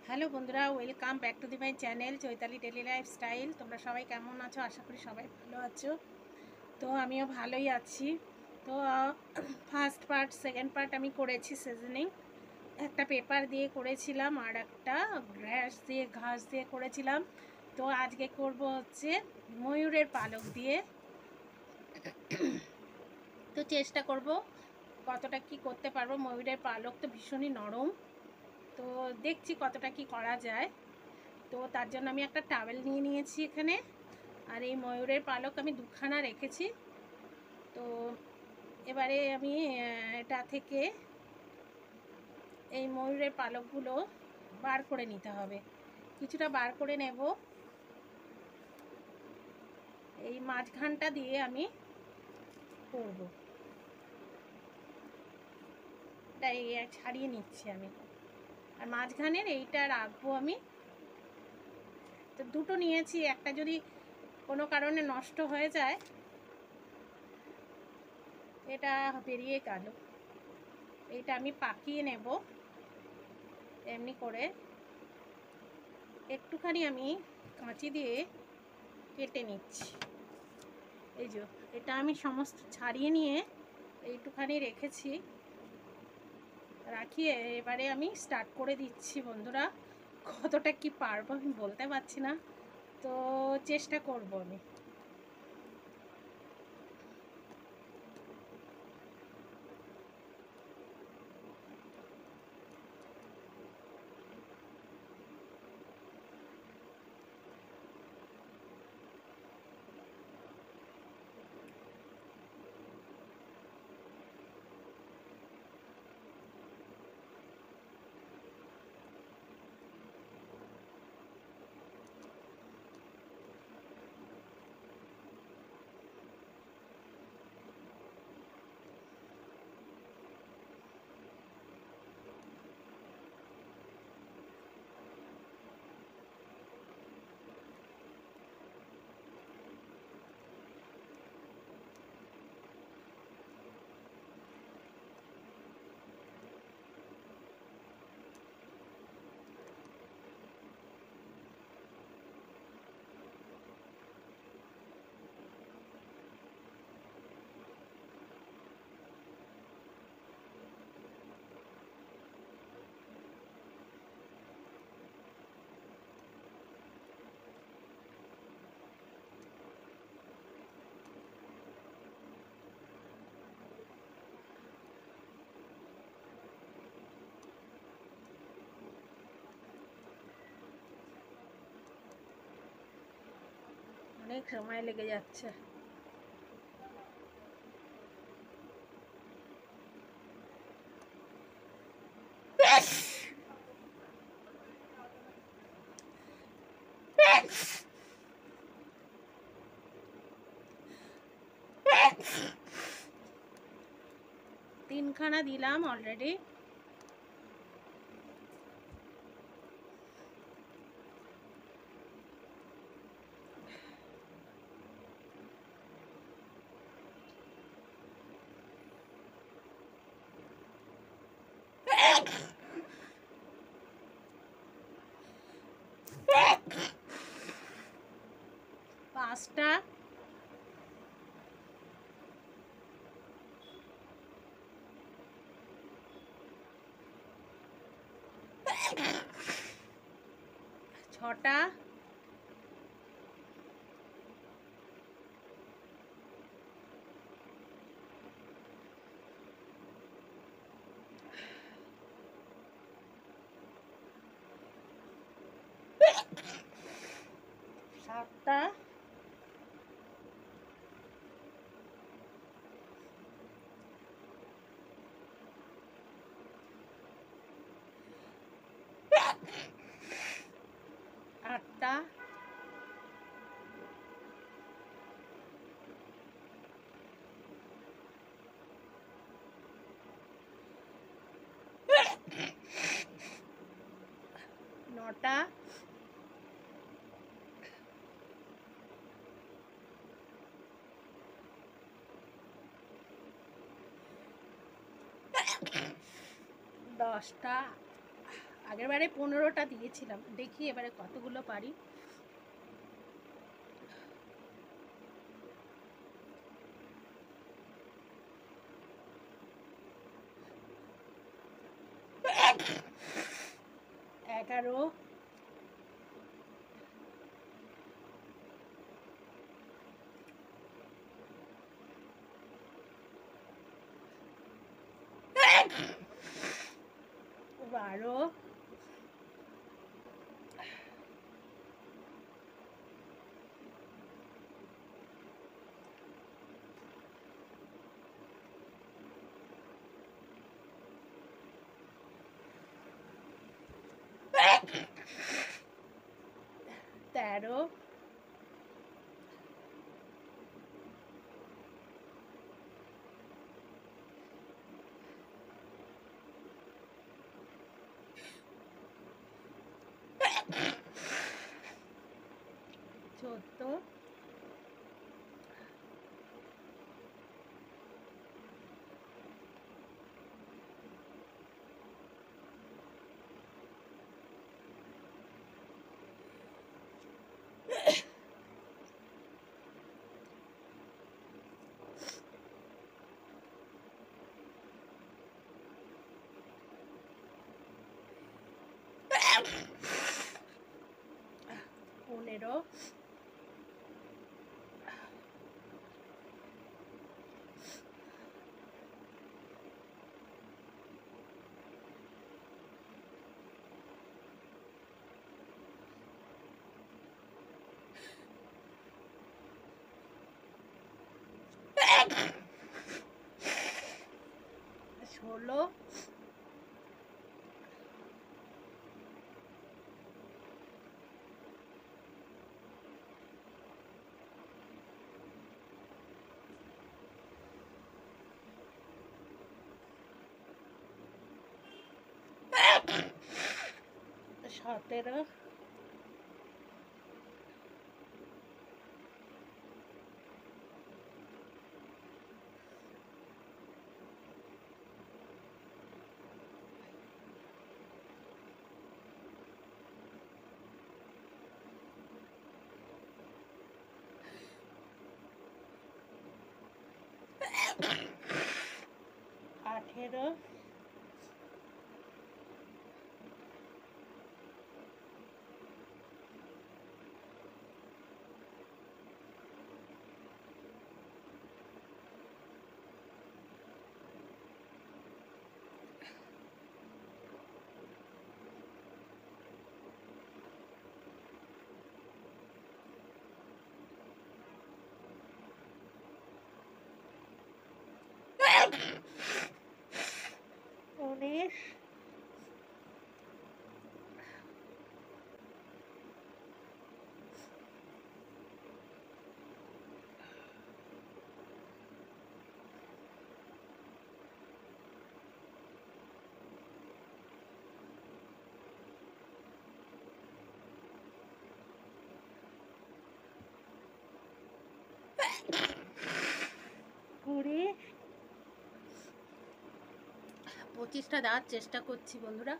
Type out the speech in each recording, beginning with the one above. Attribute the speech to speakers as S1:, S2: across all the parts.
S1: Hello বন্ধুরা, welcome back to the my channel Chaitali daily lifestyle. তোমরা সবাই কেমন আছো? আশা করি সবাই ভালো আছো। তো আমিও ভালোই আছি। তো ফার্স্ট পার্ট সেকেন্ড পার্ট আমি করেছি সিজনিং। একটা পেপার দিয়ে করেছিলাম আর একটা ঘাস দিয়ে করেছিলাম। তো আজকে করব হচ্ছে ময়ূরের পালক দিয়ে। তো চেষ্টা করব কতটা কি করতে পারবো। ময়ূরের পালক তো ভীষণই নরম, তো দেখছি কতটা কি করা যায়। তো তার জন্য আমি একটা টাওয়েল নিয়ে নিয়েছি এখানে, আর এই ময়ূরের পালক আমি দুখানা রেখেছি। তো এবারে আমি এটা থেকে এই ময়ূরের পালকগুলো বার করে নিতে হবে। কিছুটা বার করে নেব। এই মাঝখানটা দিয়ে আমি করব, তাই ছাড়িয়ে নিচ্ছি আমি, আর মাঝখানের এইটা রাখবো আমি। তো দুটো নিয়েছি, একটা যদি কোনো কারণে নষ্ট হয়ে যায় এটা বেরিয়ে গেল। এইটা আমি পাকিয়ে নেব এমনি করে। একটুখানি আমি কাঁচি দিয়ে কেটে নিচ্ছি। এই যে এটা আমি সমস্ত ছাড়িয়ে নিয়ে এইটুখানি রেখেছি, রাখিয়ে এবারে আমি স্টার্ট করে দিচ্ছি। বন্ধুরা, কতটা কি পারবো আমি বলতে পারছি না, তো চেষ্টা করব আমি। অনেক সময় লেগে যাচ্ছে। তিনখানা দিলাম অলরেডি। পাঁচটা। ছটা। সাতটা। আটটা। নটা। 10টা। আগের বারে 15টা দিয়েছিলাম, দেখি এবারে কতগুলো পারি। এগারো, 12, 13, 14, 15, 16, 17, 18, 19, 20, 25টা দেওয়ার চেষ্টা করছি বন্ধুরা।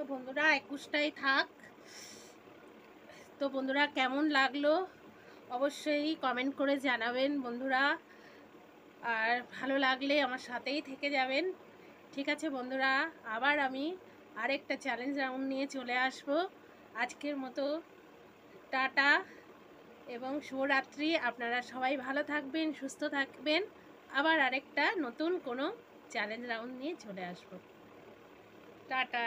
S1: তো বন্ধুরা 21টাই থাক। তো বন্ধুরা কেমন লাগলো অবশ্যই কমেন্ট করে জানাবেন বন্ধুরা, আর ভালো লাগলে আমার সাথেই থেকে যাবেন। ঠিক আছে বন্ধুরা, আবার আমি আরেকটা চ্যালেঞ্জ রাউন্ড নিয়ে চলে আসব। আজকের মতো টাটা এবং শুভরাত্রি। আপনারা সবাই ভালো থাকবেন, সুস্থ থাকবেন। আবার আরেকটা নতুন কোনো চ্যালেঞ্জ রাউন্ড নিয়ে চলে আসব। টাটা।